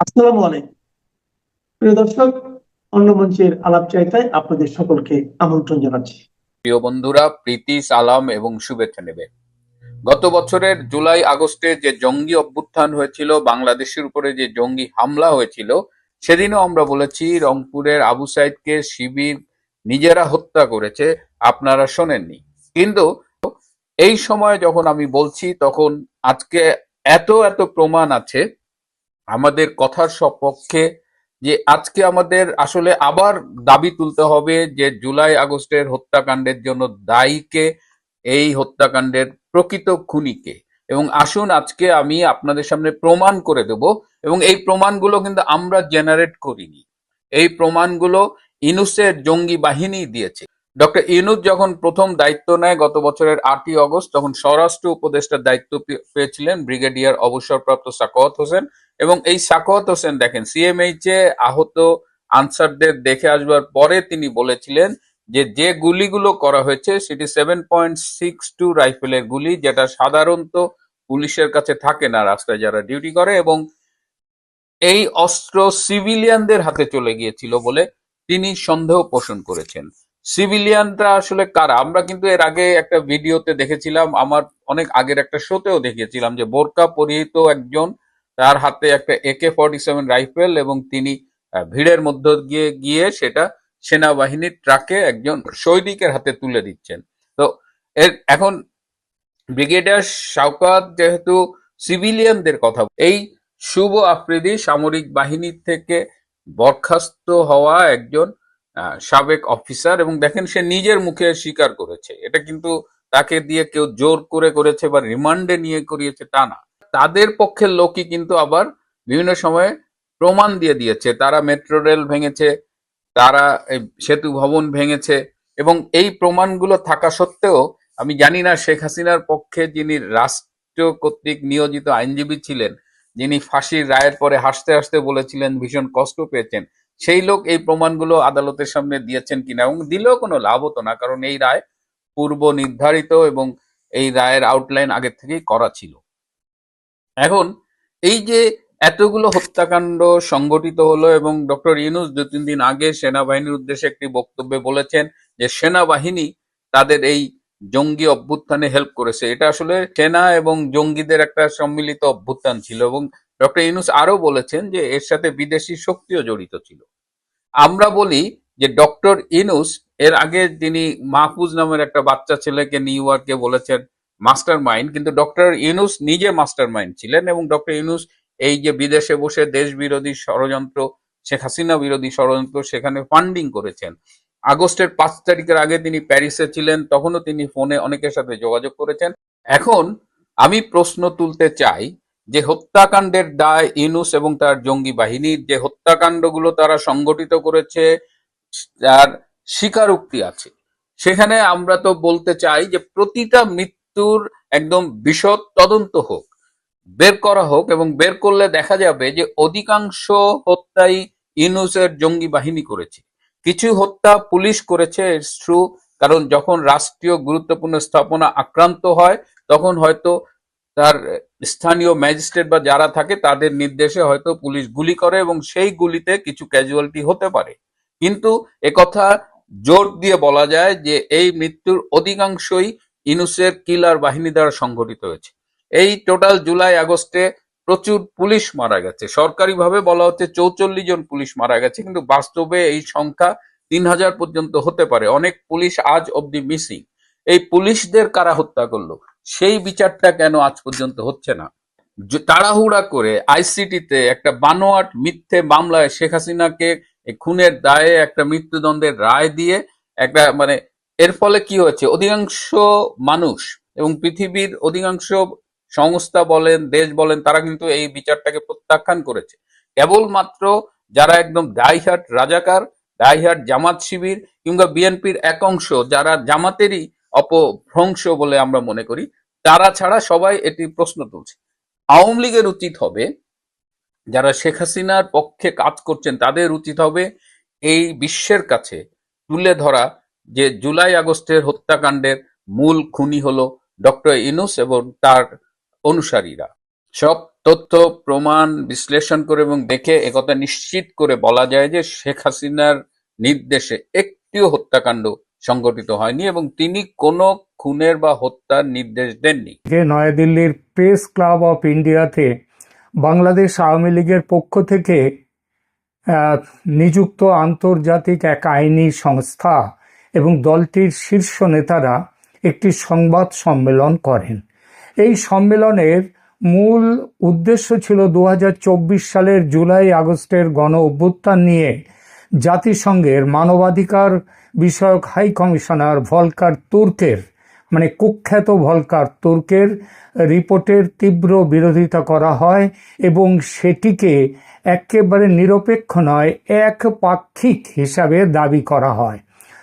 আসসালামু আলাইকুম প্রিয় দর্শক, অন্য মঞ্চের আলাপ চাইতায় আপনাদের সকলকে আমন্ত্রণ জানাচ্ছি। প্রিয় বন্ধুরা, প্রীতি, সালাম এবং শুভেচ্ছা নেবে। গত বছরের জুলাই আগস্টে যে জঙ্গি অভ্যুত্থান হয়েছিল, বাংলাদেশের উপরে যে জঙ্গি হামলা হয়েছিল, সেদিনও আমরা বলেছি রংপুরের আবু সাইদকে শিবির নিজেরা হত্যা করেছে, আপনারা শোনেননি। কিন্তু এই সময় যখন আমি বলছি, তখন আজকে এত এত প্রমাণ আছে আমাদের কথার সপক্ষে যে আজকে আমাদের আসলে আবার দাবি তুলতে হবে যে জুলাই আগস্টের হত্যাকাণ্ডের জন্য দায়ীকে, এই হত্যাকাণ্ডের প্রকৃত খুনিকে। এবং আসুন আজকে আমি আপনাদের সামনে প্রমাণ করে দেব, এবং এই প্রমাণগুলো কিন্তু আমরা জেনারেট করিনি, এই প্রমাণগুলো ইনুসের জঙ্গি বাহিনী দিয়েছে। ডক্টর ইউনূস যখন প্রথম দায়িত্ব নেয় গত বছরের 8ই অগস্ট, তখন স্বরাষ্ট্র উপদেষ্টার দায়িত্ব পেয়েছিলেন ব্রিগেডিয়ার অবসরপ্রাপ্ত সাখাওয়াত হোসেন। এবং এই সাখাওয়াত হোসেন দেখেন সিএমএইচ এ আহত আনসারদের দেখে আসবার পরে তিনি বলেছিলেন যে যে গুলিগুলো করা হয়েছে সেটি 7.62 রাইফেলের গুলি, যেটা সাধারণত পুলিশের কাছে থাকে না রাস্তায় যারা ডিউটি করে, এবং এই অস্ত্র সিভিলিয়ানদের হাতে চলে গিয়েছিল বলে তিনি সন্দেহ পোষণ করেছেন। সিভিলিয়ানরা আসলে কারা? আমরা কিন্তু এর আগে একটা ভিডিওতে দেখেছিলাম, আমার অনেক আগের একটা শোতেও দেখেছিলাম যে বোরকা পরিহিত একজন, তার হাতে একটা AK-47 রাইফেল, এবং তিনি ভিড়ের মধ্য গিয়ে গিয়ে সেটা সেনাবাহিনীর ট্রাকে একজন সৈনিকের হাতে তুলে দিচ্ছেন। তো এখন ব্রিগেডিয়ার শওকত যেহেতু সিভিলিয়ানদের কথা, এই শুভ আফ্রিদি সামরিক বাহিনী থেকে বরখাস্ত হওয়া একজন সাবেক অফিসার, এবং দেখেন সে নিজের মুখে স্বীকার করেছে, এটা কিন্তু তাকে দিয়ে কেউ জোর করে করেছে বা রিমান্ডে নিয়ে করিয়েছে তা না। তাদের পক্ষের লোকই কিন্তু আবার বিভিন্ন সময়ে প্রমাণ দিয়ে দিয়েছে, তারা মেট্রো রেল ভেঙেছে, তারা এই সেতু ভবন ভেঙেছে। এবং এই প্রমাণগুলো থাকা সত্ত্বেও আমি জানি না শেখ হাসিনার পক্ষে যিনি রাষ্ট্র কর্তৃক নিয়োজিত আইনজীবী ছিলেন, যিনি ফাঁসির রায়ের পরে হাসতে হাসতে বলেছিলেন ভীষণ কষ্ট পেয়েছেন, সেই লোক এই প্রমাণগুলো আদালতের সামনে দিয়েছেন কিনা, এবং দিলেও কোনো লাভ হতো না, কারণ এই রায় পূর্ব নির্ধারিত এবং এই রায়ের আউটলাইন আগে থেকেই করা ছিল। এখন এই যে এতগুলো হত্যাকাণ্ড সংগঠিত হলো, এবং ডক্টর ইউনূস 2-3 দিন আগে সেনাবাহিনীর উদ্দেশ্যে একটি বক্তব্যে বলেছেন যে সেনাবাহিনী তাদের এই জঙ্গি অভ্যুত্থানে হেল্প করেছে, এটা আসলে সেনা এবং জঙ্গিদের একটা সম্মিলিত অভ্যুত্থান ছিল। এবং ডক্টর ইউনূস আরো বলেছেন যে এর সাথে বিদেশি শক্তিও জড়িত ছিল। আমরা বলি যে ডক্টর ইউনূস এর আগে যিনি মাহফুজ নামের একটা বাচ্চা ছেলেকে নিউ ইয়র্কে বলেছেন মাস্টার মাইন্ড, কিন্তু ডক্টর ইউনূস নিজে মাস্টার মাইন্ড ছিলেন, এবং ডক্টর ইউনূস এই যে বিদেশে বসে দেশ বিরোধী ষড়যন্ত্র, শেখ হাসিনা বিরোধী ষড়যন্ত্র, সেখানে ফান্ডিং করেছেন। আগস্টের 5 তারিখের আগে তিনি প্যারিসে ছিলেন, তখনও তিনি ফোনে অনেকের সাথে যোগাযোগ করেছেন। এখন আমি প্রশ্ন তুলতে চাই যে হত্যাকাণ্ডের দায় ইউনূস এবং তার জঙ্গি বাহিনীর, যে হত্যাকাণ্ডগুলো তারা সংগঠিত করেছে তার স্বীকারোক্তি আছে, সেখানে আমরা তো বলতে চাই যে প্রতিটা মৃত্যুর একদম বিশদ তদন্ত হোক, বের করা হোক, এবং বের করলে দেখা যাবে যে অধিকাংশ হত্যাই ইউনূসের জঙ্গি বাহিনী করেছে। কিছু হত্যা পুলিশ করেছে, ইটস ট্রু, কারণ যখন রাষ্ট্রীয় গুরুত্বপূর্ণ স্থাপনা আক্রান্ত হয় তখন হয়তো তার স্থানীয় ম্যাজিস্ট্রেট বা যারা থাকে তাদের নির্দেশে হয়তো পুলিশ গুলি করে, এবং সেই গুলিতে কিছু ক্যাজুয়ালিটি হতে পারে। কিন্তু একথা জোর দিয়ে বলা যায় যে এই মৃত্যুর অধিকাংশই ইউনূসের কিলার বাহিনী দ্বারা সংঘটিত হয়েছে। এই টোটাল জুলাই আগস্টে প্রচুর পুলিশ মারা গেছে, সরকারিভাবে বলা হচ্ছে 44 জন পুলিশ মারা গেছে, কিন্তু বাস্তবে এই সংখ্যা 3000 পর্যন্ত হতে পারে। অনেক পুলিশ আজ অব্দি মিসিং। এই পুলিশদের কারা হত্যা করলো সেই বিচারটা কেন আজ পর্যন্ত হচ্ছে না? তাড়াহুড়া করে আইসিটিতে একটা বানোয়াট মিথ্যে মামলায় শেখ হাসিনাকে খুনের দায়ে একটা মৃত্যুদণ্ডের রায় দিয়ে একটা মানে, এর ফলে কি হয়েছে, অধিকাংশ মানুষ এবং পৃথিবীর অধিকাংশ সংস্থা বলেন, দেশ বলেন, তারা কিন্তু এই বিচারটাকে প্রত্যাখ্যান করেছে। কেবলমাত্র যারা একদম ডাইহার্ট রাজাকার, ডাইহার্ট জামাত শিবির কিংবা বিএনপির এক অংশ যারা জামাতেরই অপভ্রংশ বলে আমরা মনে করি, তারা ছাড়া সবাই এটি প্রশ্ন তুলছে। আওয়ামী লীগের উচিত হবে, যারা শেখ হাসিনার পক্ষে কাজ করছেন তাদের উচিত হবে এই বিশ্বের কাছে তুলে ধরা যে জুলাই আগস্টের হত্যাকাণ্ডের মূল খুনি হলো ডক্টর ইউনূস এবং তার অনুসারীরা। সব তথ্য প্রমাণ বিশ্লেষণ করে এবং দেখে একথা নিশ্চিত করে বলা যায় যে শেখ হাসিনার নির্দেশে একটিও হত্যাকাণ্ড সংঘটিত হয়নি এবং তিনি কোনো খুনের বা হত্যার নির্দেশ দেননি। যে নয়াদিল্লির প্রেস ক্লাব অফ ইন্ডিয়াতে বাংলাদেশ আওয়ামী লীগের পক্ষ থেকে নিযুক্ত আন্তর্জাতিক এক আইনি সংস্থা এবং দলটির শীর্ষ নেতারা একটি সংবাদ সম্মেলন করেন। এই সম্মেলনের মূল উদ্দেশ্য ছিল 2024 সালের জুলাই আগস্টের গণ অভ্যুত্থান নিয়ে জাতিসংঘের মানবাধিকার বিষয়ক হাই কমিশনার ভলকার তুর্কের কুখ্যাত ভলকার তুর্কের রিপোর্টের তীব্র বিরোধিতা করা হয় এবং সেটিকে একেবারে নিরপেক্ষ নয়, একপাক্ষিক হিসাবে দাবি করা হয়।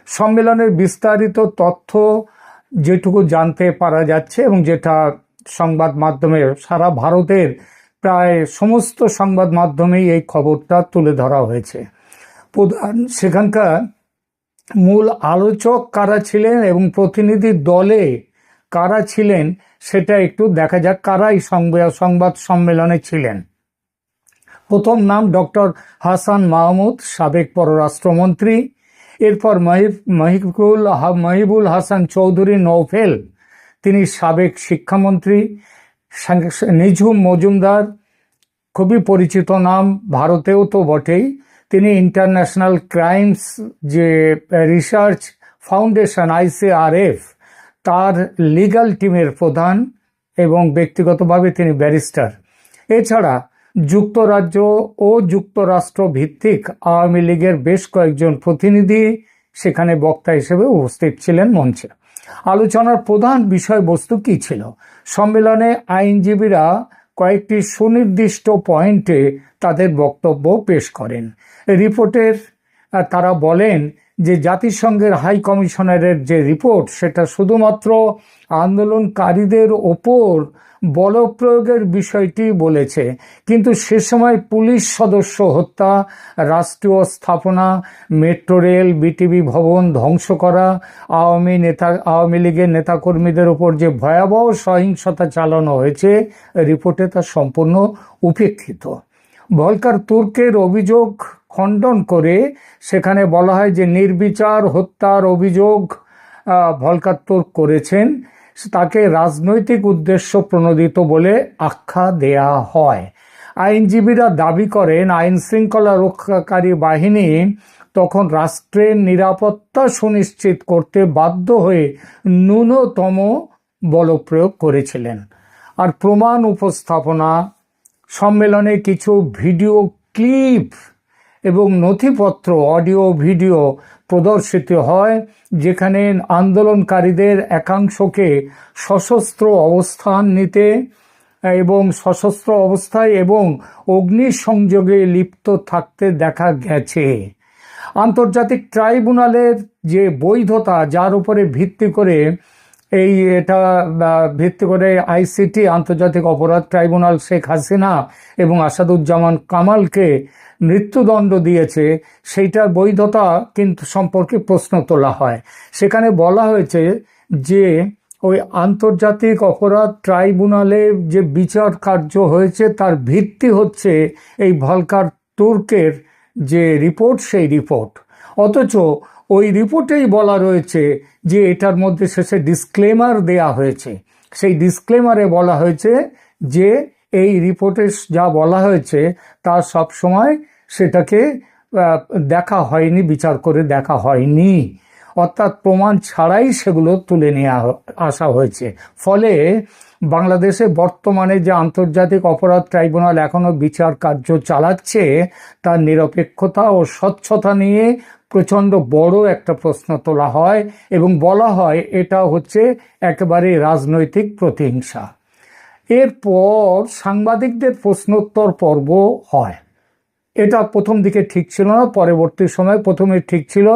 সম্মেলনের বিস্তারিত তথ্য যেটুকু জানতে পারা যাচ্ছে এবং যেটা সংবাদ মাধ্যমে সারা ভারতের প্রায় সমস্ত সংবাদ মাধ্যমেই এই খবরটা তুলে ধরা হয়েছে। প্রধান সেখানকার মূল আলোচক কারা ছিলেন এবং প্রতিনিধি দলে কারা ছিলেন সেটা একটু দেখা যাক, কারাই সংবাদ সম্মেলনে ছিলেন। প্রথম নাম ডক্টর হাসান মাহমুদ, সাবেক পররাষ্ট্রমন্ত্রী। এরপর মহিবুল হাসান চৌধুরী নৌফেল, তিনি সাবেক শিক্ষামন্ত্রী। নিঝুম মজুমদার, খুবই পরিচিত নাম, ভারতেও তো বটেই। তিনি ইন্টারন্যাশনাল ক্রাইমস যে রিসার্চ ফাউন্ডেশন ICRF তার লিগ্যাল টিমের প্রধান এবং ব্যক্তিগতভাবে তিনি ব্যারিস্টার। এছাড়া যুক্তরাজ্য ও যুক্তরাষ্ট্র ভিত্তিক আওয়ামী লীগের বেশ কয়েকজন প্রতিনিধি সেখানে বক্তা হিসেবে উপস্থিত ছিলেন মঞ্চে। আলোচনার প্রধান বিষয়বস্তু কি ছিল? সম্মেলনে আইনজীবীরা কয়েকটি সুনির্দিষ্ট পয়েন্টে তাদের বক্তব্য পেশ করেন। রিপোর্টের তারা বলেন যে জাতিসংঘের হাই কমিশনারের যে রিপোর্ট সেটা শুধুমাত্র আন্দোলনকারীদের ওপর বলপ্রয়োগের বিষয়টি বলেছে, কিন্তু সে সময় পুলিশ সদস্য হত্যা, রাষ্ট্রীয় স্থাপনা, মেট্রো রেল, বিটিভি ভবন ধ্বংস করা, আওয়ামী লীগের নেতাকর্মীদের উপর যে ভয়াবহ সহিংসতা চালানো হয়েছে রিপোর্টে তা সম্পূর্ণ উপেক্ষিত। ভলকার তুর্কের অভিযোগ খণ্ডন করে সেখানে বলা হয় যে নির্বিচার হত্যার অভিযোগ ভলকার তুর্ক করেছেন, তাকে রাজনৈতিক উদ্দেশ্য প্রণোদিত বলে আখ্যা দেয়া হয়। আইনজীবীরা দাবি করেন আইন শৃঙ্খলা রক্ষাকারী বাহিনী তখন রাষ্ট্রের নিরাপত্তা সুনিশ্চিত করতে বাধ্য হয়ে ন্যূনতম বলপ্রয়োগ করেছিলেন। আর প্রমাণ উপস্থাপনা, সম্মেলনে কিছু ভিডিও ক্লিপ এবং নথিপত্র, অডিও ভিডিও প্রদর্শিত হয় যেখানে আন্দোলনকারীদের একাংশকে সশস্ত্র অবস্থান নিতে এবং সশস্ত্র অবস্থায় এবং অগ্নিসংযোগে লিপ্ত থাকতে দেখা গেছে। আন্তর্জাতিক ট্রাইব্যুনালের যে বৈধতা, যার উপরে ভিত্তি করে ভিত্তি করে ICT আন্তর্জাতিক অপরাধ ট্রাইব্যুনাল শেখ হাসিনা এবং আসাদুজ্জামান কামালকে মৃত্যুদণ্ড দিয়েছে, সেইটার বৈধতা কিন্তু সম্পর্কে প্রশ্ন তোলা হয়। সেখানে বলা হয়েছে যে ওই আন্তর্জাতিক অপরাধ ট্রাইব্যুনালে যে বিচার কার্য হয়েছে তার ভিত্তি হচ্ছে এই ভলকার তুর্কের যে রিপোর্ট, সেই রিপোর্ট। অথচ ওই রিপোর্টেই বলা রয়েছে যে এটার মধ্যে শেষে ডিসক্লেমার দেয়া হয়েছে। সেই ডিসক্লেমারে বলা হয়েছে যে এই রিপোর্টে যা বলা হয়েছে তা সব সময় সেটাকে দেখা হয়নি, বিচার করে দেখা হয়নি, অর্থাৎ প্রমাণ ছাড়াই সেগুলো তুলে নিয়ে আসা হয়েছে। ফলে বাংলাদেশে বর্তমানে যে আন্তর্জাতিক অপরাধ ট্রাইব্যুনাল এখনো বিচার কার্য চালাচ্ছে তার নিরপেক্ষতা ও স্বচ্ছতা নিয়ে প্রচণ্ড বড় একটা প্রশ্ন তোলা হয় এবং বলা হয় এটা হচ্ছে একেবারে রাজনৈতিক প্রতিহিংসা। এরপর সাংবাদিকদের প্রশ্নোত্তর পর্ব হয়। এটা প্রথম দিকে ঠিক ছিল না, পরবর্তী সময় প্রথমে ঠিক ছিল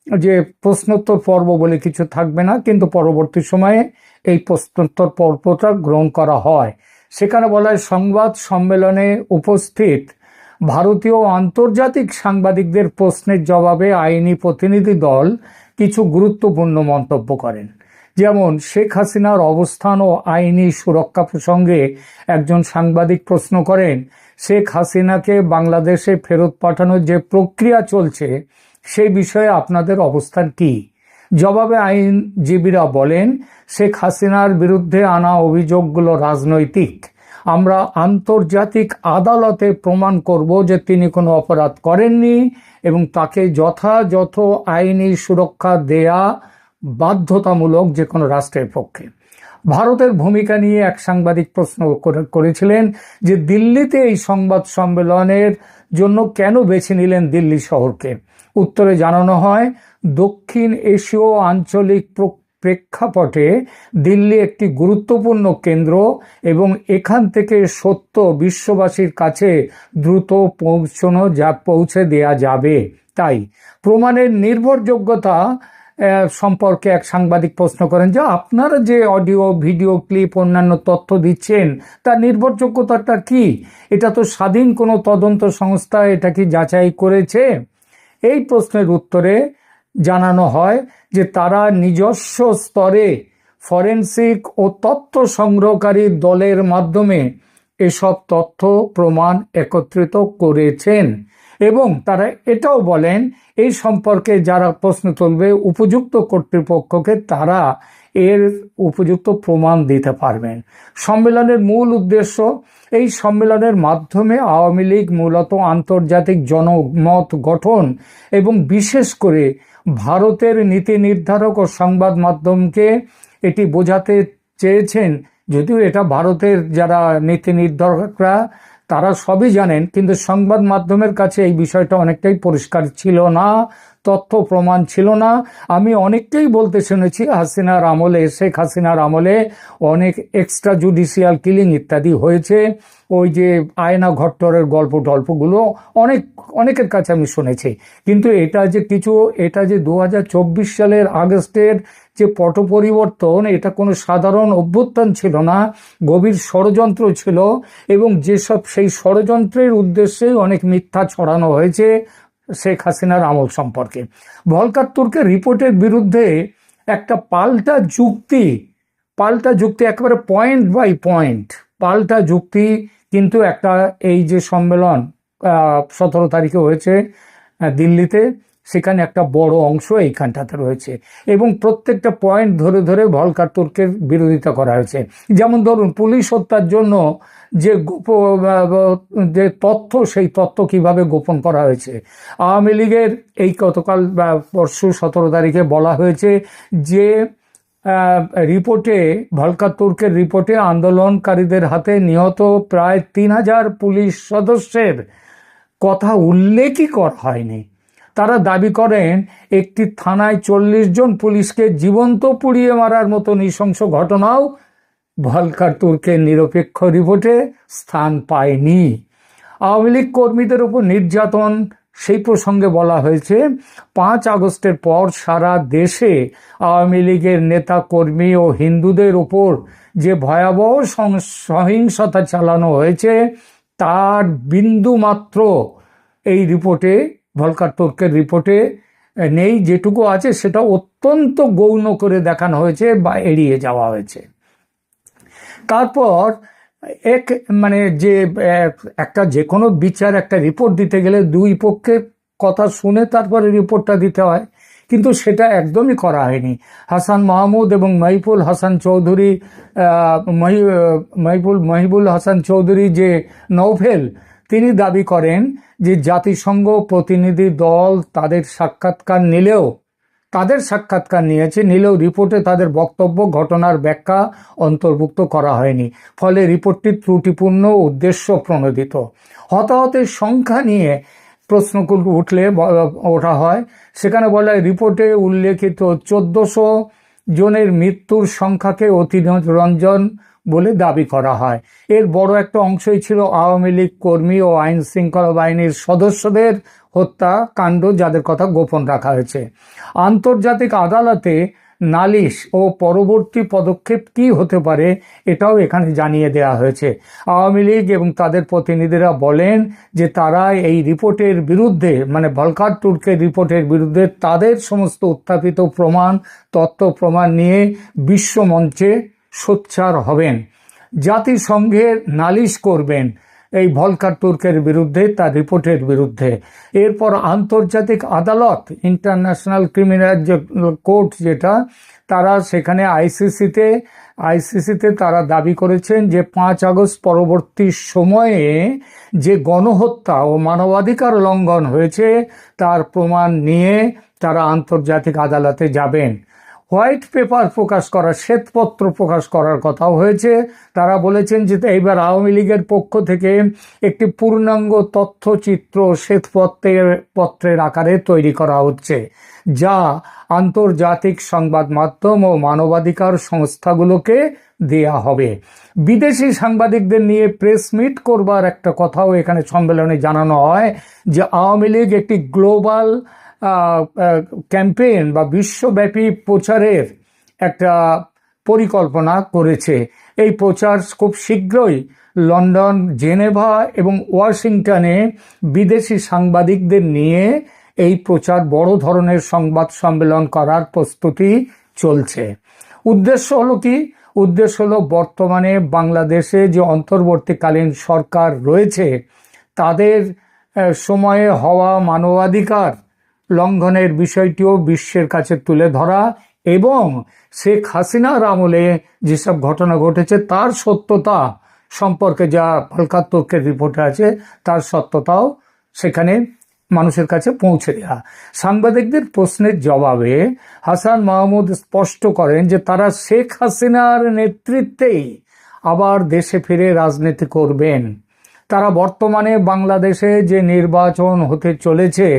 যে প্রশ্নোত্তর পর্ব বলে কিছু থাকবে না, কিন্তু পরবর্তী সময়ে এই প্রশ্নোত্তর পর্বটা গ্রহণ করা হয়। সেখানে বলা হয় সংবাদ সম্মেলনে উপস্থিত ভারতীয় আন্তর্জাতিক সাংবাদিকদের প্রশ্নের জবাবে আইনি প্রতিনিধি দল কিছু গুরুত্বপূর্ণ মন্তব্য করেন। যেমন শেখ হাসিনার অবস্থান ও আইনি সুরক্ষা প্রসঙ্গে একজন সাংবাদিক প্রশ্ন করেন, শেখ হাসিনাকে বাংলাদেশে ফেরত পাঠানোর যে প্রক্রিয়া চলছে সেই বিষয়ে আপনাদের অবস্থান কি? জবাবে আইনজীবীরা বলেন, শেখ হাসিনার বিরুদ্ধে আনা অভিযোগগুলো রাজনৈতিক। আমরা আন্তর্জাতিক আদালতে প্রমাণ করব যে তিনি কোনো অপরাধ করেননি এবং তাকে যথাযথ আইনি সুরক্ষা দেয়া বাধ্যতামূলক যে কোনো রাষ্ট্রের পক্ষে। ভারতের ভূমিকা নিয়ে এক সাংবাদিক প্রশ্ন করেছিলেন যে দিল্লিতে এই সংবাদ সম্মেলনের জন্য কেন বেছে নিলেন দিল্লি শহরকে। উত্তরে জানানো হয়, দক্ষিণ এশীয় আঞ্চলিক প্রেক্ষাপটে দিল্লি একটি গুরুত্বপূর্ণ কেন্দ্র এবং এখান থেকে সত্য বিশ্ববাসীর কাছে দ্রুত পৌঁছে দেয়া যাবে। তাই প্রমাণের নির্ভরযোগ্যতা সম্পর্কে এক সাংবাদিক প্রশ্ন করেন যে আপনারা যে অডিও ভিডিও ক্লিপ অন্যান্য তথ্য দিচ্ছেন তার নির্ভরযোগ্যতাটা কি? এটা তো স্বাধীন কোনো তদন্ত সংস্থা এটা কি যাচাই করেছে? এই প্রশ্নের উত্তরে জানানো হয় যে তারা নিজস্ব স্তরে ফরেনসিক ও তথ্য সংগ্রহকারী দলের মাধ্যমে এসব তথ্য প্রমাণ একত্রিত করেছেন এবং তারা এটাও বলেন এই সম্পর্কে যারা প্রশ্ন তুলবে উপযুক্ত কর্তৃপক্ষকে তারা এর উপযুক্ত প্রমাণ দিতে পারবেন। সম্মেলনের মূল উদ্দেশ্য, এই সম্মেলনের মাধ্যমে আওয়ামী লীগ মূলত আন্তর্জাতিক জনমত গঠন এবং বিশেষ করে ভারতের নীতি নির্ধারক ও সংবাদ মাধ্যমকে এটি বোঝাতে চেয়েছেন, যদিও এটা ভারতের যারা নীতি নির্ধারকরা তারা সবই জানেন, কিন্তু সংবাদ মাধ্যমের কাছে এই বিষয়টা অনেকটাই পরিষ্কার ছিল না, তথ্য প্রমাণ ছিল না। আমি অনেককেই বলতে শুনেছি হাসিনার আমলে, শেখ হাসিনার আমলে অনেক এক্সট্রা জুডিশিয়াল কিলিং ইত্যাদি হয়েছে। ওই যে আয়না ঘট্টরের গল্পগুলো অনেকের কাছে আমি শুনেছি, কিন্তু এটা যে 2024 সালের আগস্টের যে পট পরিবর্তন, এটা কোনো সাধারণ অভ্যুত্থান ছিল না, গভীর ষড়যন্ত্র ছিল এবং যেসব সেই ষড়যন্ত্রের উদ্দেশ্যে অনেক মিথ্যা ছড়ানো হয়েছে শেখ হাসিনার আমল সম্পর্কে। ভলকার তুর্কের রিপোর্টের বিরুদ্ধে একটা পাল্টা যুক্তি একেবারে পয়েন্ট বাই পয়েন্ট পাল্টা যুক্তি কিন্তু একটা এই যে সম্মেলন 17 তারিখে হয়েছে দিল্লিতে, সেখানে একটা বড় অংশ এইখানটাতে রয়েছে এবং প্রত্যেকটা পয়েন্ট ধরে ধরে ভলকার তুর্কের বিরোধিতা করা হয়েছে। যেমন ধরুন, পুলিশ হত্যার জন্য যে তথ্য, সেই তথ্য কিভাবে গোপন করা হয়েছে। আওয়ামী লীগের এই গতকাল পরশু 17 তারিখে বলা হয়েছে যে রিপোর্টে, ভলকার তুর্কের রিপোর্টে আন্দোলনকারীদের হাতে নিহত প্রায় 3000 পুলিশ সদস্যের কথা উল্লেখই করা হয়নি। তারা দাবি করেন একটি থানায় 40 জন পুলিশকে জীবন্ত পুড়িয়ে মারার মতো নৃশংস ঘটনাও ভলকার তুর্কের নিরপেক্ষ রিপোর্টে স্থান পায়নি। আওয়ামী লীগ কর্মীদের উপর নির্যাতন, সেই প্রসঙ্গে বলা হয়েছে 5 আগস্টের পর সারা দেশে আওয়ামী লীগের নেতা কর্মী ও হিন্দুদের উপর যে ভয়াবহ সহিংসতা চালানো হয়েছে তার বিন্দু মাত্র এই রিপোর্টে, ভলকার তুর্কের রিপোর্টে নেই। যেটুকু আছে সেটা অত্যন্ত গৌণ করে দেখানো হয়েছে বা এড়িয়ে যাওয়া হয়েছে। তারপর যে কোনো বিচার, একটা রিপোর্ট দিতে গেলে দুই পক্ষের কথা শুনে তারপরে রিপোর্টটা দিতে হয়, কিন্তু সেটা একদমই করা হয়নি। হাসান মাহমুদ এবং মহিবুল হাসান চৌধুরী যে নৌফেল, তিনি দাবি করেন যে জাতিসংঘ প্রতিনিধি দল তাদের সাক্ষাৎকার নিলেও রিপোর্টে তাদের বক্তব্য, ঘটনার ব্যাখ্যা অন্তর্ভুক্ত করা হয়নি। ফলে রিপোর্টটি ত্রুটিপূর্ণ, উদ্দেশ্য প্রণোদিত। হতাহতের সংখ্যা নিয়ে প্রশ্নগুলো ওঠা হয়। সেখানে বলা হয় রিপোর্টে উল্লেখিত 1400 জনের মৃত্যুর সংখ্যাকে অতিরঞ্জন বলে দাবি করা হয়। এর বড় একটা অংশই ছিল আওয়ামী লীগ কর্মী ও আইন শৃঙ্খলা বাহিনীর সদস্যদের হত্যাকাণ্ড, যাদের কথা গোপন রাখা হয়েছে। আন্তর্জাতিক আদালতে নালিশ ও পরবর্তী পদক্ষেপ কি হতে পারে এটাও এখানে জানিয়ে দেওয়া হয়েছে। আওয়ামী লীগ এবং তাদের প্রতিনিধিরা বলেন যে তারা এই রিপোর্টের বিরুদ্ধে, মানে ভলকার তুর্কের রিপোর্টের বিরুদ্ধে তাদের সমস্ত উত্থাপিত তথ্য প্রমাণ নিয়ে বিশ্বমঞ্চে সোচ্চার হবেন, জাতিসংঘের নালিশ করবেন এই ভলকার তুর্কের বিরুদ্ধে, তার রিপোর্টের বিরুদ্ধে। এরপর আন্তর্জাতিক আদালত, ইন্টারন্যাশনাল ক্রিমিনাল কোর্ট যেটা, তারা সেখানে আইসিসিতে তারা দাবি করেছেন যে 5 আগস্ট পরবর্তী সময়ে যে গণহত্যা ও মানবাধিকার লঙ্ঘন হয়েছে তার প্রমাণ নিয়ে তারা আন্তর্জাতিক আদালতে যাবেন। হোয়াইট পেপার প্রকাশ করা, শ্বেতপত্র প্রকাশ করার কথাও হয়েছে। তারা বলেছেন যে এইবার আওয়ামী লীগের পক্ষ থেকে একটি পূর্ণাঙ্গ তথ্যচিত্র শ্বেতপত্রের আকারে তৈরি করা হচ্ছে, যা আন্তর্জাতিক সংবাদ মাধ্যম ও মানবাধিকার সংস্থাগুলোকে দেয়া হবে। বিদেশি সাংবাদিকদের নিয়ে প্রেস মিট করবার একটা কথাও এখানে সম্মেলনে জানানো হয় যে আওয়ামী লীগ একটি গ্লোবাল ক্যাম্পেইন বা বিশ্বব্যাপী প্রচারের একটা পরিকল্পনা করেছে। এই প্রচার খুব শীঘ্রই লন্ডন, জেনেভা এবং ওয়াশিংটনে বিদেশি সাংবাদিকদের নিয়ে এই প্রচার, বড় ধরনের সংবাদ সম্মেলন করার প্রস্তুতি চলছে। উদ্দেশ্য হলো কি? উদ্দেশ্য হলো বর্তমানে বাংলাদেশে যে অন্তর্বর্তীকালীন সরকার রয়েছে তাদের সময়ে হওয়া মানবাধিকার লঙ্ঘনের বিষয়টিও বিশ্বের কাছে তুলে ধরা এবং শেখ হাসিনার আমলে যেসব ঘটনা ঘটেছে তার সত্যতা সম্পর্কে, যা ভলকার তুর্কের রিপোর্টে আছে, তার সত্যতাও সেখানে মানুষের কাছে পৌঁছে দেওয়া। সাংবাদিকদের প্রশ্নের জবাবে হাসান মাহমুদ স্পষ্ট করেন যে তারা শেখ হাসিনার নেতৃত্বেই আবার দেশে ফিরে রাজনীতি করবেন। তারা বর্তমানে বাংলাদেশে যে নির্বাচন হতে চলেছে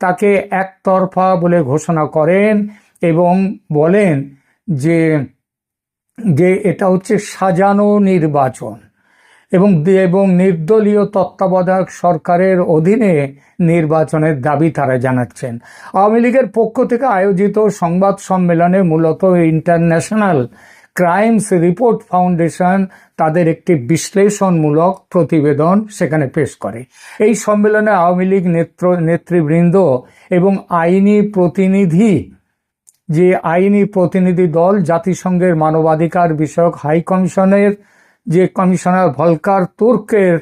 তাকে একতরফা বলে ঘোষণা করেন এবং বলেন যে এটা হচ্ছে সাজানো নির্বাচন এবং নির্দলীয় তত্ত্বাবধায়ক সরকারের অধীনে নির্বাচনের দাবি তারা জানাচ্ছেন। আওয়ামী লীগের পক্ষ থেকে আয়োজিত সংবাদ সম্মেলনে মূলত ইন্টারন্যাশনাল ক্রাইমস রিপোর্ট ফাউন্ডেশন তাদের একটি বিশ্লেষণমূলক প্রতিবেদন সেখানে পেশ করে। এই সম্মেলনে আওয়ামী লীগ নেতৃবৃন্দ এবং আইনি প্রতিনিধি দল, জাতিসংঘের মানবাধিকার বিষয়ক হাই কমিশনের যে কমিশনার ভলকার তুর্কের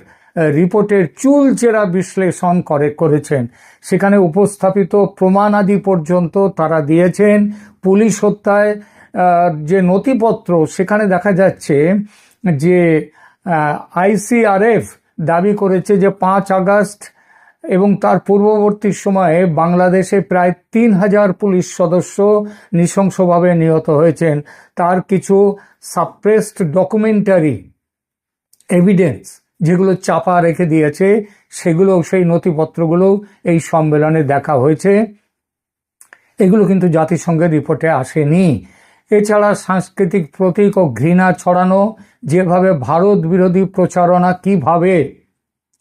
রিপোর্টের চুলচেরা বিশ্লেষণ করেছেন। সেখানে উপস্থাপিত প্রমাণাদি পর্যন্ত তারা দিয়েছেন। পুলিশ হত্যায় যে নথিপত্র, সেখানে দেখা যাচ্ছে যে ICRF দাবি করেছে যে 5 আগস্ট এবং তার পূর্ববর্তী সময়ে বাংলাদেশে প্রায় 3000 পুলিশ সদস্য নৃশংসভাবে নিহত হয়েছেন। তার কিছু সাপ্রেসড ডকুমেন্টারি এভিডেন্স যেগুলো চাপা রেখে দিয়েছে, সেগুলো, সেই নথিপত্রগুলো এই সম্মেলনে দেখা হয়েছে। এগুলো কিন্তু জাতিসংঘের রিপোর্টে আসেনি। এছাড়া সাংস্কৃতিক প্রতীক ও ঘৃণা ছড়ানো, যেভাবে ভারত বিরোধী প্রচারণা কিভাবে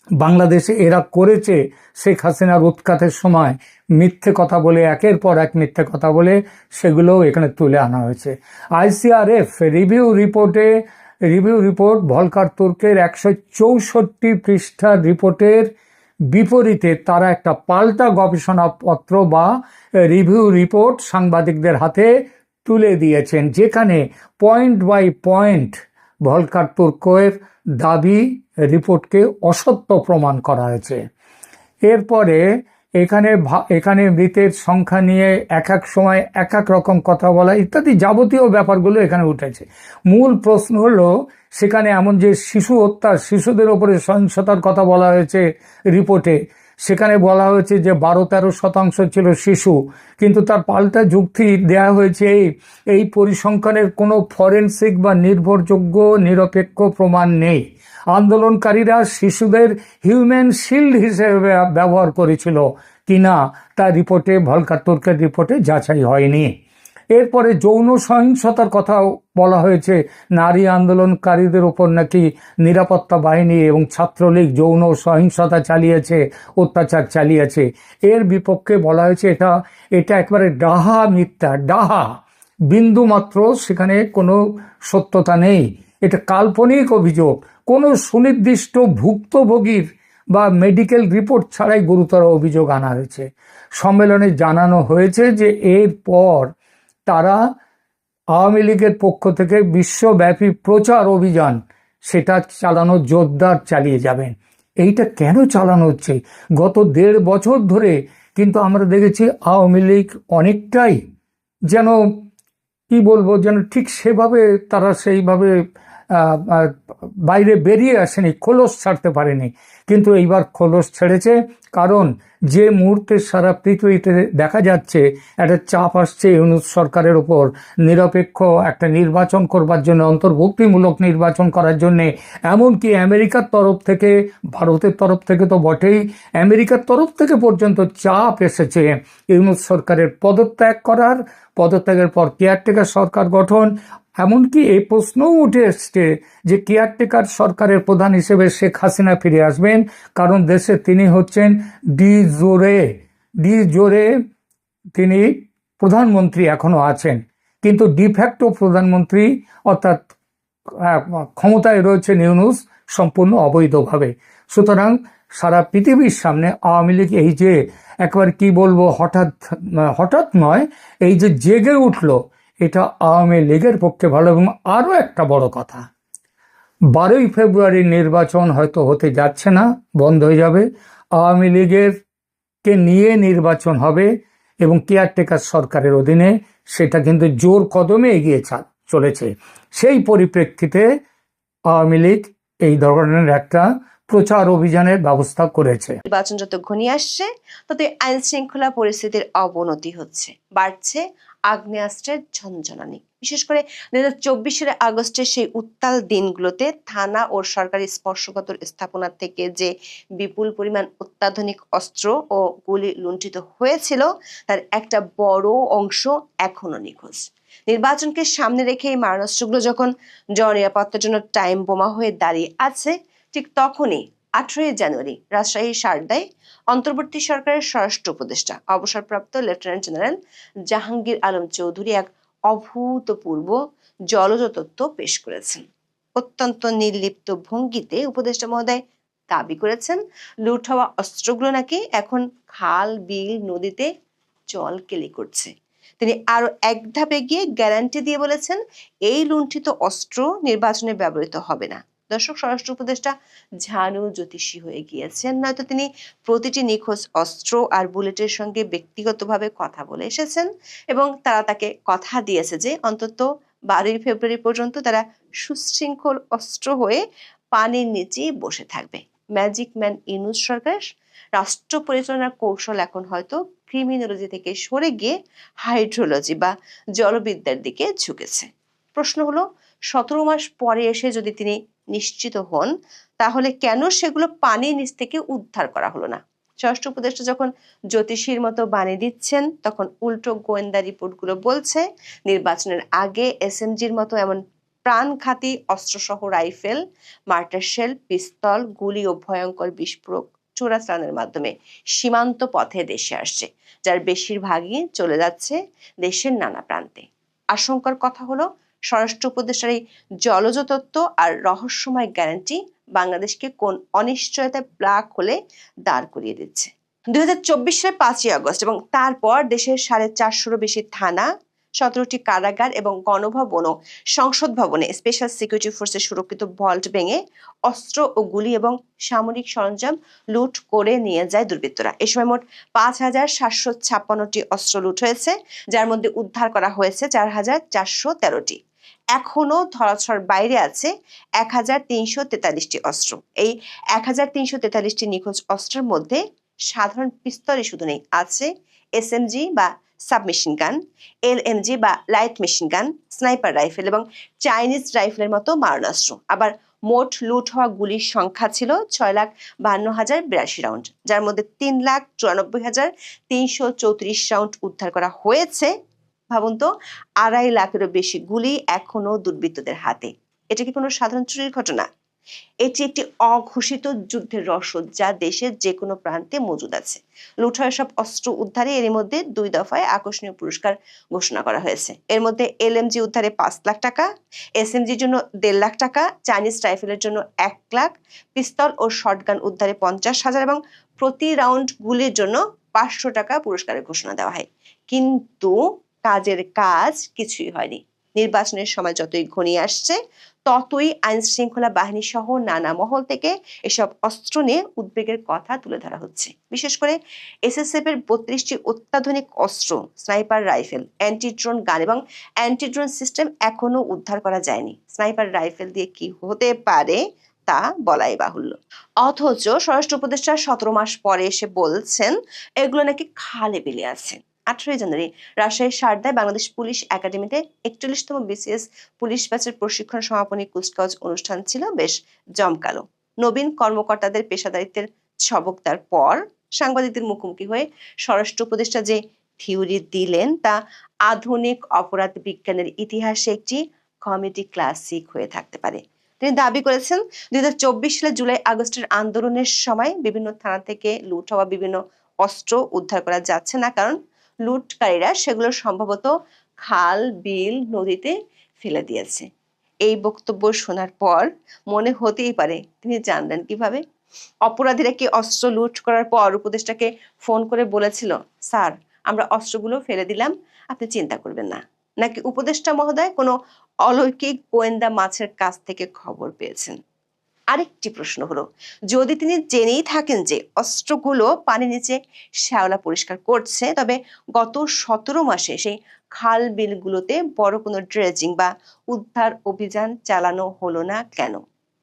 বাংলাদেশে এরা করেছে শেখ হাসিনার উৎখাতের সময়, মিথ্যে কথা বলে, একের পর এক মিথ্যে কথা বলে, সেগুলোও এখানে তুলে আনা হয়েছে। ICRF রিভিউ রিপোর্ট ভলকার তুর্কের 164 পৃষ্ঠার রিপোর্টের বিপরীতে তারা একটা পাল্টা গবেষণাপত্র বা রিভিউ রিপোর্ট সাংবাদিকদের হাতে তুলে দিয়েছেন, যেখানে পয়েন্ট বাই পয়েন্ট ভলকার তুর্কের দাবি রিপোর্টকে অসত্য প্রমাণ করা হয়েছে। এরপরে এখানে মৃতের সংখ্যা নিয়ে এক সময় এক রকম কথা বলা ইত্যাদি যাবতীয় ব্যাপারগুলো এখানে উঠেছে। মূল প্রশ্ন হলো সেখানে এমন যে শিশু হত্যা, শিশুদের ওপরে সহিংসতার কথা বলা হয়েছে রিপোর্টে, সেখানে বলা হয়েছে যে 12-13% ছিল শিশু, কিন্তু তার পাল্টা যুক্তি দেয়া হয়েছে এই পরিসংখ্যানের কোনো ফরেনসিক বা নির্ভরযোগ্য নিরপেক্ষ প্রমাণ নেই। আন্দোলনকারীরা শিশুদের হিউম্যান শিল্ড হিসেবে ব্যবহার করেছিল কিনা তা ভলকার তুর্কের রিপোর্টে যাচাই হয়নি। এরপরে যৌন সহিংসতার কথাও বলা হয়েছে, নারী আন্দোলনকারীদের উপর নাকি নিরাপত্তা বাহিনী এবং ছাত্রলীগ যৌন সহিংসতা চালিয়েছে, অত্যাচার চালিয়েছে। এর বিপক্ষে বলা হয়েছে এটা একবারে ডাহা মিথ্যা, ডাহা, বিন্দু মাত্র সেখানে কোনো সত্যতা নেই, এটা কাল্পনিক অভিযোগ। কোনো সুনির্দিষ্ট ভুক্তভোগীর বা মেডিকেল রিপোর্ট ছাড়াই গুরুতর অভিযোগ আনা হয়েছে। সম্মেলনে জানানো হয়েছে যে এরপর তারা আওয়ামী লীগের পক্ষ থেকে বিশ্বব্যাপী প্রচার অভিযান সেটা চালানো জোরদার চালিয়ে যাবেন। এইটা কেন চালানো হচ্ছে? গত 1.5 বছর ধরে কিন্তু আমরা দেখেছি আওয়ামী লীগ অনেকটাই যেন কি বলবো, যেন ঠিক সেভাবে তারা সেইভাবে বাইরে বেরিয়ে আসেনি, খোলস ছাড়তে পারেনি। কিন্তু এইবার খোলস ছেড়েছে, কারণ যে মুহূর্তে সারা পৃথিবীতে দেখা যাচ্ছে একটা চাপ আসছে ইউনূস সরকারের উপর নিরপেক্ষ একটা নির্বাচন করবার জন্য, অন্তর্ভুক্তিমূলক নির্বাচন করার জন্যে, এমনকি আমেরিকার তরফ থেকে, ভারতের তরফ থেকে তো বটেই, আমেরিকার তরফ থেকে পর্যন্ত চাপ এসেছে ইউনূস সরকারের পদত্যাগের পর কেয়ারটেকার সরকার গঠন। এমনকি এই প্রশ্নও উঠে এসছে যে কেয়ারটেকার সরকারের প্রধান হিসেবে শেখ হাসিনা ফিরে আসবেন, কারণ দেশে তিনি হচ্ছেন ডি জোরে তিনি প্রধানমন্ত্রী এখনো আছেন, কিন্তু ডিফ্যাক্টো প্রধানমন্ত্রী অর্থাৎ ক্ষমতায় রয়েছেন ইউনূস সম্পূর্ণ অবৈধভাবে। সুতরাং সারা পৃথিবীর সামনে আওয়ামী লীগ এই যে একবার কি বলবো হঠাৎ নয়, এই যে জেগে উঠলো, এটা আওয়ামী লীগের পক্ষে ভালো। এবং আরো একটা বড় কথা, 12ই ফেব্রুয়ারির নির্বাচন হয়তো হতে যাচ্ছে না, বন্ধ হয়ে যাবে, আওয়ামী লীগের কে নিয়ে নির্বাচন হবে এবং কেয়ারটেকার সরকারের অধীনে, সেটা কিন্তু জোর কদমে এগিয়ে চলেছে। সেই পরিপ্রেক্ষিতে আওয়ামী লীগ এই ধরনের একটা প্রচার অভিযানের ব্যবস্থা করেছে। নির্বাচন যত ঘনিয়ে আসছে ততই আইন শৃঙ্খলা পরিস্থিতির অবনতি হচ্ছে, বাড়ছে আগ্নেয়াস্ত্রের ঝনঝনানি। বিশেষ করে 2024 আগস্টের সেই উত্তাল দিনগুলোতে থানা ও সরকারি স্পর্শকাতর স্থাপনা থেকে যে বিপুল পরিমাণ অত্যাধুনিক অস্ত্র ও গুলি লুণ্ঠিত হয়েছিল, তার একটা বড় অংশ এখনো নিখোঁজ। নির্বাচনকে সামনে রেখে এই মারণাস্ত্রগুলো যখন জননিরাপত্তার জন্য টাইম বোমা হয়ে দাঁড়িয়ে আছে, ঠিক তখনই 18 জানুয়ারি রাজশাহীর সারদায় অন্তর্বর্তী সরকারের স্বরাষ্ট্র উপদেষ্টা অবসরপ্রাপ্ত লেফটেন্যান্ট জেনারেল জাহাঙ্গীর আলম চৌধুরী এক অভূতপূর্ব জলজ তথ্য পেশ করেছেন। অত্যন্ত নির্লিপ্ত ভঙ্গিতে উপদেষ্টা মহোদয় দাবি করেছেন, লুট হওয়া অস্ত্রগুলো নাকি এখন খাল, বিল, নদীতে জল কেলি করছে। তিনি আরো এক ধাপে গিয়ে গ্যারান্টি দিয়ে বলেছেন, এই লুণ্ঠিত অস্ত্র নির্বাচনে ব্যবহৃত হবে না। দর্শক, স্বরাষ্ট্র উপদেষ্টা ঝানু জ্যোতিষী হয়ে গিয়েছেন, নয়তো তিনি প্রতিটি নিখোঁজ অস্ত্র আর বুলেটের সঙ্গে ব্যক্তিগতভাবে কথা বলে এসেছেন এবং তারা তাকে কথা দিয়েছে যে অন্তত 12ই ফেব্রুয়ারি পর্যন্ত তারা সুশৃঙ্খল অস্ত্র হয়ে পানির নিচে বসে থাকবে। ম্যাজিক ম্যান ইউনূস সরকার রাষ্ট্র পরিচালনার কৌশল এখন হয়তো ক্রিমিনোলজি থেকে সরে গিয়ে হাইড্রোলজি বা জলবিদ্যার দিকে ঝুঁকেছে। প্রশ্ন হলো, 17 মাস পরে এসে যদি তিনি নিশ্চিত হন, তাহলে কেন সেগুলো পানির নিচ থেকে উদ্ধার করা হলো না? স্বরাষ্ট্র উপদেষ্টা যখন জ্যোতিষীর মতো বানিয়ে দিচ্ছেন, তখন উল্টো গোয়েন্দা রিপোর্টগুলো বলছে নির্বাচনের আগে এসএমজির মতো এমন প্রাণঘাতী অস্ত্রসহ রাইফেল, মার্টার শেল, পিস্তল, গুলি ও ভয়ঙ্কর বিস্ফোরক চোরাচালানের মাধ্যমে সীমান্ত পথে দেশে আসছে, যার বেশিরভাগই চলে যাচ্ছে দেশের নানা প্রান্তে। আশঙ্কার কথা হলো, স্বরাষ্ট্র উপদেষ্টার এই জলজ তত্ত্ব আর রহস্যময় গ্যারান্টি বাংলাদেশকে কোন অনিশ্চয়তায় ব্ল্যাক হোলে দাঁড় করিয়ে দিচ্ছে। 2024 সালের 5ই আগস্ট এবং তারপর দেশের 450-রও বেশি থানা, 17টি কারাগার এবং গণভবন ও সংসদ ভবনে স্পেশাল সিকিউরিটি ফোর্সের সুরক্ষিত ভল্ট ভেঙে অস্ত্র ও গুলি এবং সামরিক সরঞ্জাম লুট করে নিয়ে যায় দুর্বৃত্তরা। এ সময় মোট 5,756টি অস্ত্র লুট হয়েছে, যার মধ্যে উদ্ধার করা হয়েছে 4,413টি। এখনো ধরাছোঁয়ার বাইরে আছে 1,343টি অস্ত্র। এই 1,343টি নিখোঁজ অস্ত্রের মধ্যে সাধারণ পিস্তলই শুধু নেই, আছে এসএমজি বা সাবমেশিন গান, এলএমজি বা light machine gun, sniper rifle এবং চাইনিজ রাইফেলের মতো মারণাস্ত্র। আবার মোট লুট হওয়া গুলির সংখ্যা ছিল 6,52,082 রাউন্ড, যার মধ্যে 3,94,334 রাউন্ড উদ্ধার করা হয়েছে ভাবুন তো, 2.5 লাখেরও বেশি গুলি এখনো দুর্বৃত্তদের হাতে। এটা কি কোনো সাধারণ চুরির ঘটনা? এটি একটি অঘোষিত যুদ্ধের রসদ যা দেশের যে কোনো প্রান্তে মজুদ আছে। লুট হওয়া সব অস্ত্র উদ্ধারে এর মধ্যে 2 দফায় আকর্ষণীয় পুরস্কার ঘোষণা করা হয়েছে। এর মধ্যে LMG উদ্ধারে 5 লাখ টাকা, SMGর জন্য 1.5 লাখ টাকা, চাইনিজ রাইফেলের জন্য 1 লাখ, পিস্তল ও শটগান উদ্ধারে 50,000 এবং প্রতি রাউন্ড গুলির জন্য 500 টাকা পুরস্কারের ঘোষণা দেওয়া হয়। কিন্তু কাজের কাজ কিছুই হয়নি। নির্বাচনের সময় যতই ঘনিয়ে আসছে ততই আইন শৃঙ্খলা বাহিনী সহ নানা মহল থেকে এসব অস্ত্র নিয়ে উদ্বেগের কথা তুলে ধরা হচ্ছে। বিশেষ করে SSF এর 32টি অত্যাধুনিক অস্ত্র, স্নাইপার রাইফেল, অ্যান্টি ড্রোন গান এবং অ্যান্টি ড্রোন সিস্টেম এখনো উদ্ধার করা যায়নি। স্নাইপার রাইফেল দিয়ে কি হতে পারে তা বলাই বাহুল্য। অথচ স্বরাষ্ট্র উপদেষ্টা 17 মাস পরে এসে বলছেন এগুলো নাকি খালে বিলে আছে। 18 জানুয়ারি রাজশাহীর সারদায় বাংলাদেশ পুলিশ একাডেমিতে 41তম BCS পুলিশ ব্যাচের প্রশিক্ষণ সমাপনী কুচকাওয়াজ অনুষ্ঠান ছিল বেশ জমকালো। নবীন কর্মকর্তাদের পেশাদারিত্বের ছবক দেওয়ার পর সাংবাদিকদের মুখোমুখি হয়ে স্বরাষ্ট্র উপদেষ্টা যে থিওরি দিলেন তা আধুনিক অপরাধ বিজ্ঞানের ইতিহাসে একটি কমেডি ক্লাসিক হয়ে থাকতে পারে। তিনি দাবি করেছেন 2024 সালে জুলাই আগস্টের আন্দোলনের সময় বিভিন্ন থানা থেকে লুট হওয়া বিভিন্ন অস্ত্র উদ্ধার করা যাচ্ছে না, কারণ লুটকারীরা সেগুলো সম্ভবত খাল, বিল, নদীতে ফেলে দিয়েছে। এই বক্তব্য শোনার পর মনে হতেই পারে তিনি জানলেন কিভাবে। অপরাধীরা কি অস্ত্র লুট করার পর উপদেষ্টাকে ফোন করে বলেছিল, স্যার আমরা অস্ত্রগুলো ফেলে দিলাম, আপনি চিন্তা করবেন না? নাকি উপদেষ্টা মহোদয় কোনো অলৌকিক গোয়েন্দা মাছের কাছ থেকে খবর পেয়েছেন? আরেকটি প্রশ্ন হলো, যদি তিনি জেনেই থাকেন যে অস্ত্রগুলো পানি নিচে শ্যাওলা পরিষ্কার করছে, তবে গত 17 মাসে সেই খাল বিলগুলোতে বড় কোনো ড্রেজিং বা উদ্ধার অভিযান চালানো হলো না কেন?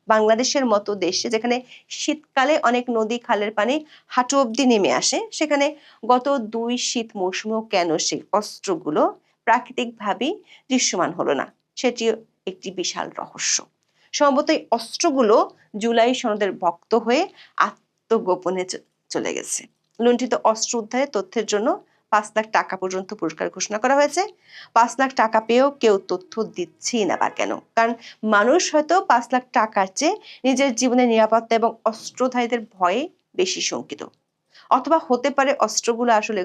বাংলাদেশের মতো দেশে যেখানে শীতকালে অনেক নদী খালের পানি হাঁটু অব্দি নেমে আসে, সেখানে গত 2 শীত মৌসুমেও কেন সেই অস্ত্রগুলো প্রাকৃতিকভাবেই দৃশ্যমান হলো না, সেটিও একটি বিশাল রহস্য। সম্ভবত এই অস্ত্রগুলো জুলাই সনদের ভক্ত হয়ে আত্মগোপনে চলে গেছে। লুণ্ঠিত অস্ত্র উদ্ধারের তথ্যের জন্য 5 লাখ টাকা পর্যন্ত পুরস্কার ঘোষণা করা হয়েছে। 5 লাখ টাকা পেয়েও কেউ তথ্য দিচ্ছেই না বা কেন? কারণ মানুষ হয়তো 5 লাখ টাকার চেয়ে নিজের জীবনের নিরাপত্তা এবং অস্ত্রধারীদের ভয়ে বেশি শঙ্কিত। অথবা হতে পারে অস্ত্রগুলো আসলে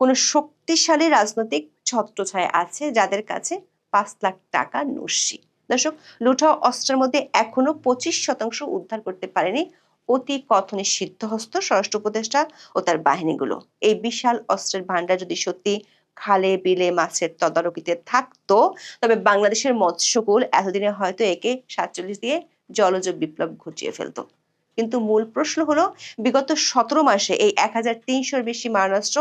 কোনো শক্তিশালী রাজনৈতিক ছত্রছায়া আছে যাদের কাছে 5 লাখ টাকা নস্যি। দর্শক, লুট হওয়া অস্ত্রের মধ্যে এখনো 25% উদ্ধার করতে পারেনি অতি কথনে সিদ্ধহস্ত স্বরাষ্ট্র উপদেষ্টা ও তার বাহিনীগুলো। এই বিশাল অস্ত্রের ভান্ডার যদি সত্যি খালে বিলে মাছের তদারকিতে থাকতো, তবে বাংলাদেশের মৎস্যকুল এতদিনে হয়তো একে 47 দিয়ে জলজ বিপ্লব ঘটিয়ে ফেলতো। কিন্তু মূল প্রশ্ন হলো, বিগত 17 মাসে এই 1300-এর বেশি মারণাস্ত্র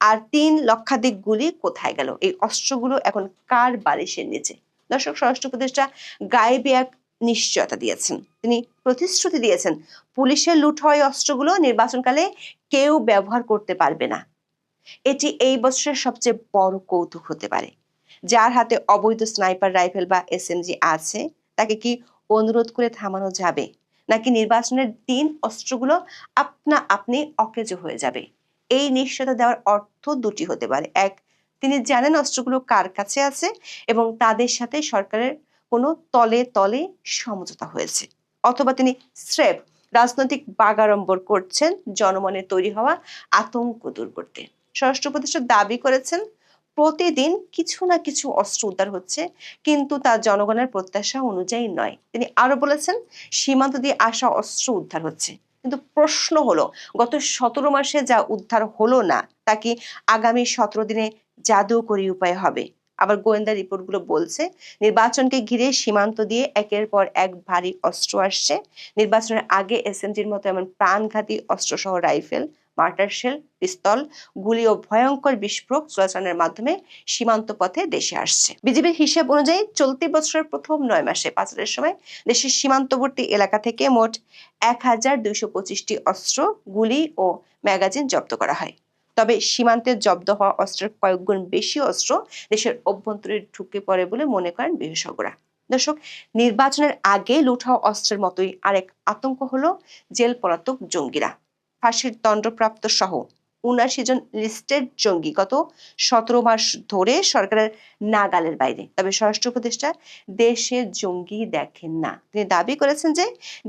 আর 3 লক্ষাধিক গুলি কোথায় গেল? এই অস্ত্রগুলো এখন কার বালিশের নিচে? দর্শক, স্বরাষ্ট্র উপদেষ্টা গায়েবী এক নিশ্চয়তা দিয়েছেন। তিনি প্রতিশ্রুতি দিয়েছেন পুলিশের লুট হওয়া অস্ত্রগুলো নির্বাচনকালে কেউ ব্যবহার করতে পারবে না। এটি এই বছরের সবচেয়ে বড় কৌতুক হতে পারে। যার হাতে অবৈধ স্নাইপার রাইফেল বা SMG আছে তাকে কি অনুরোধ করে থামানো যাবে, নাকি নির্বাচনের দিন অস্ত্রগুলো আপনা আপনি অকেজো হয়ে যাবে? এই নিশ্চয়তা দেওয়ার অর্থ দুটি হতে পারে। এক, তিনি জানেন অস্ত্রগুলো কার কাছে আছে এবং তাদের সাথে সরকারের কোনো তলে তলে সমঝোতা হয়েছে। অথবা তিনি স্রেফ রাজনৈতিক বাগাড়ম্বর করছেন জনমনে তৈরি হওয়া আতঙ্ক দূর করতে। স্বরাষ্ট্র উপদেষ্টা দাবি করেছেন প্রতিদিন কিছু না কিছু অস্ত্র উদ্ধার হচ্ছে, কিন্তু তা জনগণের প্রত্যাশা অনুযায়ী নয়। তিনি আরো বলেছেন সীমান্ত দিয়ে আসা অস্ত্র উদ্ধার হচ্ছে, কিন্তু প্রশ্ন হলো গত 17 মাসে যা উদ্ধার হলো না তা কি আগামী 17 দিনে জাদুকরী উপায় হবে? আবার গোয়েন্দা রিপোর্টগুলো বলছে নির্বাচনকে ঘিরে সীমান্ত দিয়ে একের পর এক ভারী অস্ত্র আসছে। নির্বাচনের আগে SMGর মতো এমন প্রাণঘাতী অস্ত্রসহ রাইফেল, মার্টার শেল, পিস্তল, গুলি ও ভয়ঙ্কর বিস্ফোরক চোরাচালানের মাধ্যমে সীমান্ত পথে দেশে আসছে। বিজিবির হিসেব অনুযায়ী চলতি বছরের প্রথম 9 মাসে পাচারের সময় দেশের সীমান্তবর্তী এলাকা থেকে মোট 1225টি অস্ত্র, গুলি ও ম্যাগাজিন জব্দ করা হয়। তবে সীমান্তে জব্দ হওয়া অস্ত্রের কয়েক গুণ বেশি অস্ত্র দেশের অভ্যন্তরে ঢুকে পড়ে বলে মনে করেন বিশেষজ্ঞরা। দর্শক, নির্বাচনের আগে লুট হওয়া অস্ত্রের মতোই আরেক আতঙ্ক হলো জেল পলাতক জঙ্গিরা। ফাঁসির দণ্ডপ্রাপ্ত সহ 79 জন লিস্টেড জঙ্গি গত 17 মাস ধরে সরকারের নাগালের বাইরে। তবে স্বরাষ্ট্র উপদেষ্টা দেশে জঙ্গি দেখেন না। তিনি দাবি করেছেন যে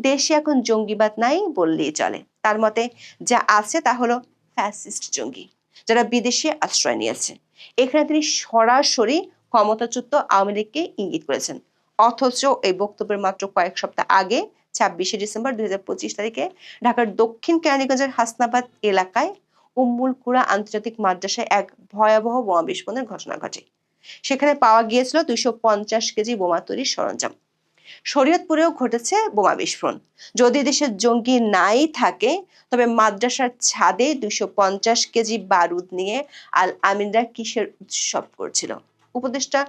দেশে এখন জঙ্গিবাদ নাই বললেই চলে। তার মতে যা আছে তা হলো ফ্যাসিস্ট জঙ্গি, যারা বিদেশে আশ্রয় নিয়েছে। এখানে তিনি সরাসরি ক্ষমতাচ্যুত আওয়ামী লীগকে ইঙ্গিত করেছেন। অথচ এই বক্তব্যের মাত্র কয়েক সপ্তাহ আগে 26শে ডিসেম্বর 2025 তারিখে ঢাকার দক্ষিণ কেরানীগঞ্জের হাসনাবাদ এলাকায় উম্মুল কুরা আন্তর্জাতিক মাদ্রাসায় এক ভয়াবহ বোমা বিস্ফোরণের ঘটনা ঘটে। সেখানে পাওয়া গিয়েছিল 250 কেজি বোমা তৈরির সরঞ্জাম। শরীয়তপুরেও ঘটেছে বোমা বিস্ফোরণ। যদি দেশে জঙ্গি নাই থাকে, তবে মাদ্রাসার ছাদে 250 কেজি বারুদ নিয়ে আল আমিনরা কিসের উৎসব করছিল? উপদেষ্টা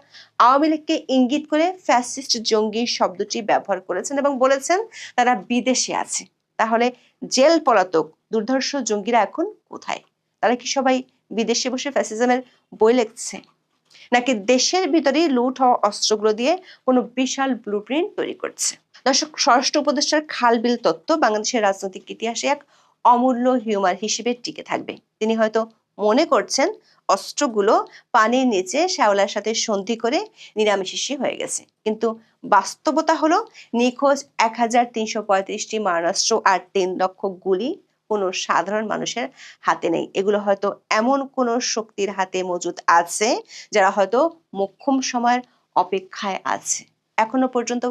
আওয়ামী লীগকে ইঙ্গিত করে ফ্যাসিস্ট জঙ্গি শব্দটি ব্যবহার করেছেন এবং বলেছেন তারা বিদেশে আছে। তাহলে জেল পলাতক দুর্ধর্ষ জঙ্গিরা এখন কোথায়? তারা কি সবাই বিদেশে বসে ফ্যাসিজমের বই লিখছে, নাকি দেশের ভিতরেই লুট হওয়া অস্ত্রগুলো দিয়ে কোনো বিশাল ব্লুপ্রিন্ট তৈরি করছে? দর্শক, স্বরাষ্ট্র উপদেষ্টার খালবিল তত্ত্ব বাংলাদেশের রাজনৈতিক ইতিহাসে এক অমূল্য হিউমার হিসেবে টিকে থাকবে। তিনি হয়তো মনে করছেন অস্ত্রগুলো পানির নিচে শ্যাওলার সাথে সন্ধি করে নিরামিষি হয়ে গেছে, কিন্তু বাস্তবতা হলো নিখোঁজ 1335টি মারণাস্ত্র আর 3 লক্ষ গুলি কোনো সাধারণ মানুষের হাতে নেই। এগুলো হয়তো এমন কোনো শক্তির হাতে মজুদ আছে যারা হয়তো মোক্ষম সময়ের অপেক্ষায় আছে। এখনো পর্যন্ত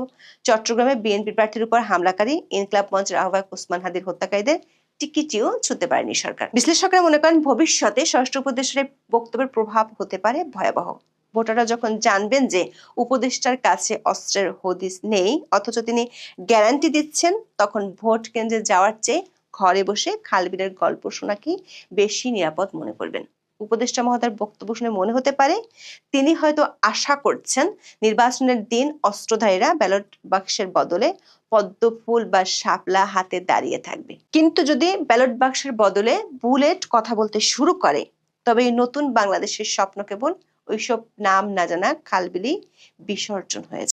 চট্টগ্রামে বিএনপি প্রার্থীর উপর হামলাকারী ইনকিলাব মঞ্চের আহ্বায়ক ওসমান হাদির হত্যাকারীদের টিকিটিও ছুঁতে পারেনি সরকার। বিশ্লেষকরা মনে করেন ভবিষ্যতে স্বরাষ্ট্র উপদেষ্টার বক্তব্যের প্রভাব হতে পারে ভয়াবহ। ভোটাররা যখন জানবেন যে উপদেষ্টার কাছে অস্ত্রের হদিস নেই, অথচ তিনি গ্যারান্টি দিচ্ছেন, তখন ভোট কেন্দ্রে যাওয়ার চেয়ে ঘরে বসে খালবিলের গল্প শোনা কি বেশি নিরাপদ মনে করবেন। উপদেষ্টা মহোদয়ের বক্তব্য শুনে মনে হতে পারে তিনি হয়তো আশা করছেন নির্বাচনের দিন অস্ত্রধারীরা ব্যালট বাক্সের বদলে পদ্ম ফুল বা শাপলা হাতে দাঁড়িয়ে থাকবে। কিন্তু যদি ব্যালট বাক্সের বদলে বুলেট কথা বলতে শুরু করে, তবে এই নতুন বাংলাদেশের স্বপ্ন কেবল ওইসব নাম না জানা খালবিলি বিসর্জন হয়ে